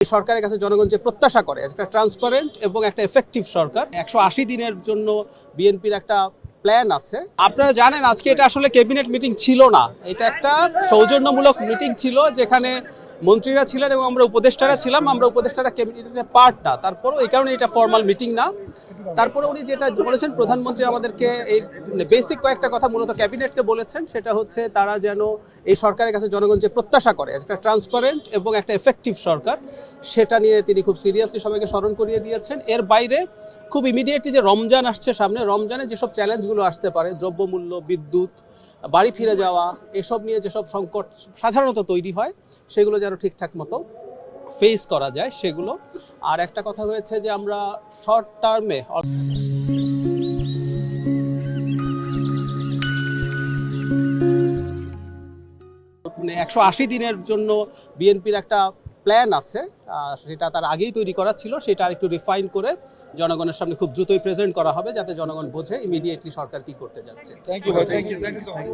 সরকারের কাছে জনগণ যে প্রত্যাশা করে একটা ট্রান্সপারেন্ট এবং একটা এফেক্টিভ সরকার 180 দিনের জন্য বিএনপির একটা প্ল্যান আছে। আপনারা জানেন আজকে এটা আসলে ক্যাবিনেট মিটিং ছিল না, এটা একটা সৌজন্যমূলক মিটিং ছিল যেখানে মন্ত্রীরা ছিলেন এবং আমরা উপদেষ্টারা ছিলাম। আমরা উপদেষ্টারা ক্যাবিনেটের পার্ট না, তারপরও এই কারণে এটা ফর্মাল মিটিং না। তারপরে উনি যেটা বলেছেন, প্রধানমন্ত্রী আমাদেরকে এই বেসিক কয়েকটা কথা মূলত ক্যাবিনেটকে বলেছেন, সেটা হচ্ছে তারা যেন এই সরকারের কাছে জনগণ যে প্রত্যাশা করে একটা ট্রান্সপারেন্ট এবং একটা এফেক্টিভ সরকার, সেটা নিয়ে তিনি খুব সিরিয়াসলি সবাইকে স্মরণ করিয়ে দিয়েছেন। এর বাইরে খুব ইমিডিয়েটলি যে রমজান আসছে সামনে, রমজানে যেসব চ্যালেঞ্জগুলো আসতে পারে, দ্রব্যমূল্য, বিদ্যুৎ, বাড়ি ফিরে যাওয়া, এসব নিয়ে যেসব সংকট সাধারণত তৈরি হয় সেগুলো যেন ঠিকঠাক মতো ফেস করা যায় সেগুলো। আর একটা কথা হয়েছে যে আমরা শর্ট টার্মে 180 দিনের জন্য বিএনপির একটা প্ল্যান আছে, সেটা তার আগেই তৈরি করা ছিল, সেটা আর একটু রিফাইন করে জনগণের সামনে খুব দ্রুতই প্রেজেন্ট করা হবে যাতে জনগণ বোঝে ইমিডিয়েটলি সরকার কি করতে যাচ্ছে। Thank you so much.